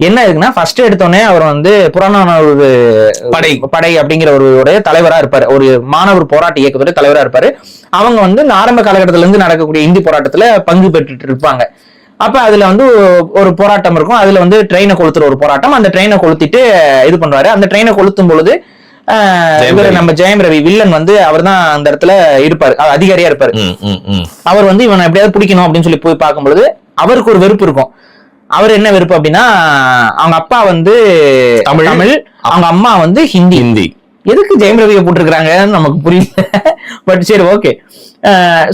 என்ன இருக்குன்னா ஃபர்ஸ்ட் எடுத்தோடனே அவர் வந்து புறநானூறு படை அப்படிங்கிற ஒரு தலைவரா இருப்பாரு, ஒரு மாணவர் போராட்ட இயக்கத்தோட தலைவரா இருப்பாரு. அவங்க வந்து ஆரம்ப காலகட்டத்தில இருந்து நடக்கக்கூடிய இந்தி போராட்டத்துல பங்கு பெற்றுட்டு இருப்பாங்க. அப்ப அதுல வந்து ஒரு போராட்டம் இருக்கும், அதுல வந்து ட்ரெயினை கொளுத்துற ஒரு போராட்டம். அந்த ட்ரெயினை கொளுத்திட்டு இது பண்ணுவாரு. அந்த ட்ரெயினை கொளுத்தும் பொழுது நம்ம ஜெயம் ரவி வில்லன் வந்து அவர் தான் அந்த இடத்துல இருப்பாரு, அதிகாரியா இருப்பாரு. அவர் வந்து இவனை எப்படியாவது பிடிக்கணும் அப்படின்னு சொல்லி போய் பார்க்கும்பொழுது அவருக்கு ஒரு வெறுப்பு இருக்கும். அவர் என்ன வெறுப்பு அப்படின்னா, அவங்க அப்பா வந்து தமிழ், அவங்க அம்மா வந்து ஹிந்தி. எதுக்கு ஜெயம் ரவியை போட்டிருக்காங்கன்னு நமக்கு புரியல, பட் சரி ஓகே.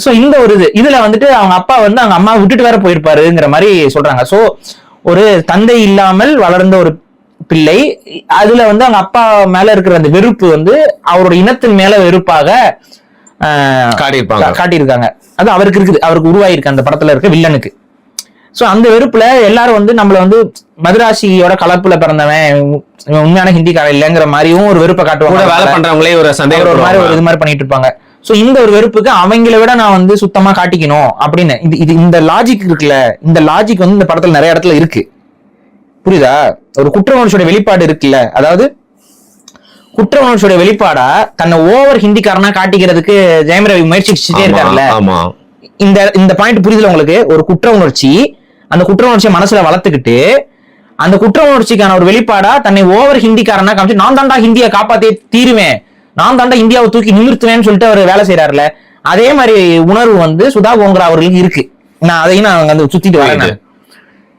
சோ இந்த ஒரு இதுல வந்துட்டு அவங்க அப்பா வந்து அவங்க அம்மா விட்டுட்டு வேற போயிருப்பாருங்கிற மாதிரி சொல்றாங்க. சோ ஒரு தந்தை இல்லாமல் வளர்ந்த ஒரு பிள்ளை, அதுல வந்து அவங்க அப்பா மேல இருக்கிற அந்த வெறுப்பு வந்து அவரோட இனத்தின் மேல வெறுப்பாக காட்டியிருக்காங்க. அது அவருக்கு இருக்குது, அவருக்கு உருவாயிருக்கு அந்த படத்துல இருக்க வில்லனுக்கு. சோ அந்த வெறுப்புல எல்லாரும் வந்து நம்மள வந்து மதுராசியோட கலப்புல பிறந்தவன், உண்மையான ஹிந்திக்காரன் இல்லங்கிற மாதிரியும் ஒரு வெறுப்பை காட்டுவாங்க. வேலை பண்றவங்களே ஒரு சந்தேகம் ஒரு மாதிரி ஒரு இது மாதிரி பண்ணிட்டு இருப்பாங்க. சோ இந்த ஒரு வெறுப்புக்கு அவங்கள விட நான் வந்து சுத்தமா காட்டிக்கணும் அப்படின்னு இந்த லாஜிக் இருக்குல்ல, இந்த லாஜிக் வந்து இந்த படத்துல நிறைய இடத்துல இருக்கு. புரியுதா? ஒரு குற்ற உணர்ச்சியோட வெளிப்பாடு இருக்குல்ல, அதாவது குற்ற உணர்ச்சியோட வெளிப்பாடா தன்னை ஓவர் ஹிந்திக்காரனா காட்டிக்கிறதுக்கு ஜெயம் ரவி முயற்சிச்சுட்டே இருக்காருல்ல. இந்த பாயிண்ட் புரியுதுல உங்களுக்கு? ஒரு குற்ற உணர்ச்சி, அந்த குற்ற உணர்ச்சியை மனசுல வளர்த்துக்கிட்டு அந்த குற்ற உணர்ச்சிக்கான ஒரு வெளிப்பாடா தன்னை ஓவர் ஹிந்திக்காரனா காமிச்சு நான் தாண்டா ஹிந்தியை காப்பாத்தே தீருவேன், நான் தாண்டா இந்தியாவை தூக்கி நிமிர்த்துவேன்னு சொல்லிட்டு அவர் வேலை செய்யறாருல. அதே மாதிரி உணர்வு வந்து சுதா கோங்கரா அவர்களுக்கு இருக்கு. அதையும் நான் வந்து சுத்திட்டு வரேன்.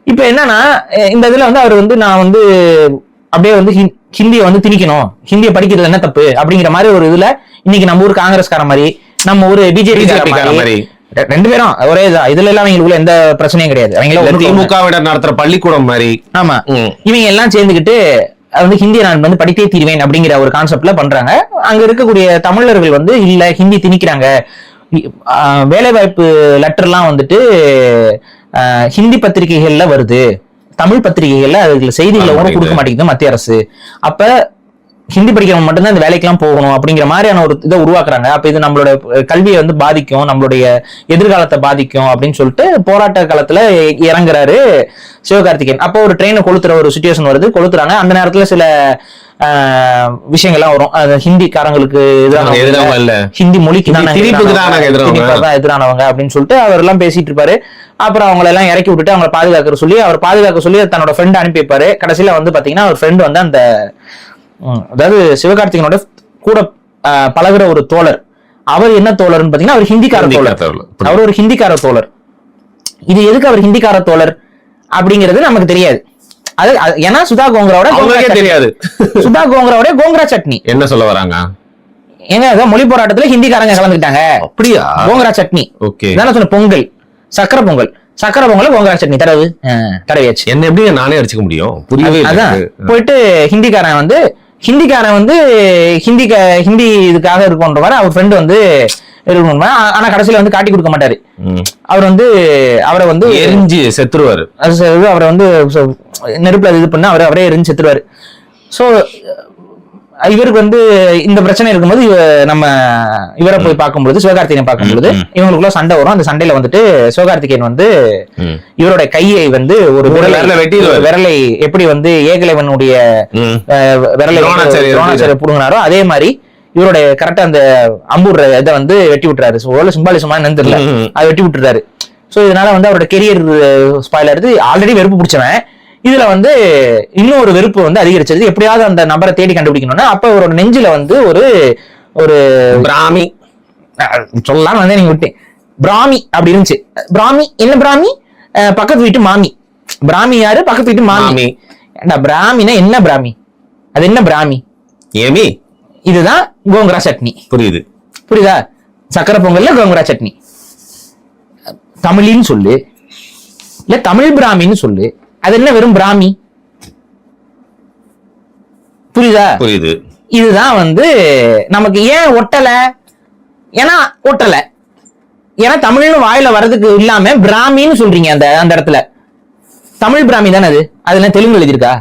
இப்ப என்னன்னா இந்த இதுல வந்து அவர் வந்து நான் வந்து அப்படியே வந்து ஹிந்தியை வந்து திணிக்கணும், ஹிந்தியை படிக்கிறது என்ன தப்பு அப்படிங்கிற மாதிரி ஒரு இதுல இன்னைக்கு நம்ம ஊர் காங்கிரஸ்கார மாதிரி, நம்ம ஊர் பிஜேபி மாதிரி ரெண்டு பேரும் ஒரே இதுல எல்லாம் அவங்களுக்குள்ள எந்த பிரச்சனையும் கிடையாது. அவங்க திமுக நடத்துற பள்ளிக்கூடம் மாதிரி. ஆமா, இவங்க எல்லாம் சேர்ந்துக்கிட்டு வந்து ஹிந்தியை நான் வந்து படித்தே தீர்வேன் அப்படிங்கிற ஒரு கான்செப்ட்ல பண்றாங்க. அங்க இருக்கக்கூடிய தமிழர்கள் வந்து இல்ல ஹிந்தி திணிக்கிறாங்க, வேலை வாய்ப்பு லெட்டர்லாம் வந்துட்டு ஹிந்தி பத்திரிகைகள்ல வருது, தமிழ் பத்திரிகைகள்ல அதுல செய்திகளை கூட கொடுக்க மாட்டேங்குது மத்திய அரசு. அப்ப ஹிந்தி படிக்கிறவங்க மட்டும்தான் இந்த வேலைக்கெல்லாம் போகணும் அப்படிங்கிற மாதிரியான ஒரு இதை உருவாக்குறாங்க. அப்ப இது நம்மளோட கல்வியை வந்து பாதிக்கும், நம்மளுடைய எதிர்காலத்தை பாதிக்கும் அப்படின்னு சொல்லிட்டு போராட்ட காலத்துல இறங்குறாரு சிவகார்த்திகேயன். அப்போ ஒரு ட்ரெயினை கொளுத்துற ஒரு சுச்சுவேஷன் வருது, கொளுத்துறாங்க. அந்த நேரத்துல சில விஷயங்கள்லாம் வரும், ஹிந்திக்காரங்களுக்கு எதிரான, ஹிந்தி மொழிக்கு எதிரானவங்க அப்படின்னு சொல்லிட்டு அவர் எல்லாம் பேசிட்டு இருப்பாரு. அப்புறம் அவங்களை எல்லாம் இறக்கி விட்டுட்டு அவங்களை பாதுகாக்க சொல்லி தன்னோட ஃப்ரெண்ட் அனுப்பி வைப்பாரு. கடைசியில வந்து பாத்தீங்கன்னா அவர் ஃப்ரெண்ட் வந்து அந்த அதாவது சிவகார்த்திகேயனோட கூட பழகுற ஒரு தோழர், அவர் என்ன தோழர்னு பாத்தீங்கன்னா அவர் ஹிந்திக்கார தோழர், அவர் ஒரு ஹிந்திக்கார தோழர். இது எதுக்கு அவர் ஹிந்திக்கார தோழர் அப்படிங்கிறது நமக்கு தெரியாது. அது ஏன்னா சுதா கோங்கராவோட தெரியாது, சுதா கோங்கராவோட கோங்கரா சட்னி என்ன சொல்ல வராங்க, ஏங்க மொழி போராட்டத்துல ஹிந்திக்காரங்க கலந்துக்கிட்டாங்க. அப்படியா? கோங்கரா சட்னி சொன்ன பொங்கல், சக்கரை பொங்கல், சக்கரை பொங்கல கோங்கரா சட்னி தடவையாச்சு. என்ன எப்படி நானே அடிச்சுக்க முடியும்? புரியவே. அதான் போயிட்டு ஹிந்திக்காரன் வந்து ஹிந்தி இதுக்காக இருக்கும்ன்றவாறு அவர் ஃப்ரெண்டு வந்து இருக்கணும். ஆனா கடைசியில வந்து காட்டி கொடுக்க மாட்டாரு. அவர் வந்து அவரை வந்து எரிஞ்சு செத்துருவாரு. அவரை வந்து நெருப்புல இது பண்ண அவரே எரிஞ்சு செத்துருவாரு. சோ இவருக்கு வந்து இந்த பிரச்சனை இருக்கும்போது நம்ம இவரை போய் பார்க்கும்போது, சிவகார்த்திகேயன் பார்க்கும்போது இவங்களுக்குள்ள சண்டை வரும். அந்த சண்டையில வந்துட்டு சிவகார்த்திகேயன் வந்து இவரோட கையை வந்து ஒரு விரலை எப்படி வந்து ஏகலைவனுடைய விரலை புடுங்கினாரோ அதே மாதிரி இவருடைய கரெக்டா அந்த அம்பூர் இதை வந்து வெட்டி விட்டுறாரு. சிம்பாலிசமா என்னன்னு தெரியல, அதை வெட்டி விட்டுறாரு. சோ இதனால வந்து அவரோட கெரியர் ஸ்பாயில் ஆயிடுது. ஆல்ரெடி வெறுப்பு பிடிச்சவன் இதுல வந்து இன்னும் ஒரு வெறுப்பு வந்து அதிகரிச்சது. எப்படியாவது அந்த நபரை தேடி கண்டுபிடிக்கணும்னா அப்ப அவரோட நெஞ்சில வந்து ஒரு பிராமி சொல்லலாம் வந்து நீங்க விட்டேன், பிராமி அப்படி இருந்துச்சு. பிராமி என்ன? பிராமி பக்கத்து வீட்டு மாமி. பிராமி யாரு? பக்கத்து வீட்டு மாமி. பிராமினா என்ன? பிராமி அது என்ன? பிராமி ஏமி. இதுதான் கோங்கரா சட்னி. புரியுதா? சக்கரை பொங்கல்ல கோங்கரா சட்னி. தமிழின்னு சொல்லு, இல்ல தமிழ் பிராமின்னு சொல்லு, அது என்ன? வெறும் பிராமி. புரியுதா? புரியுது. இதுதான் வந்து நமக்கு ஏன் ஒட்டல, ஏன்னா ஒட்டல, ஏன்னா தமிழ்னு வாயில வர்றதுக்கு இல்லாம பிராமின்னு சொல்றீங்க. அந்த இடத்துல தமிழ் பிராமி தானே அது. அதுல தெலுங்கு எழுதியிருக்கா?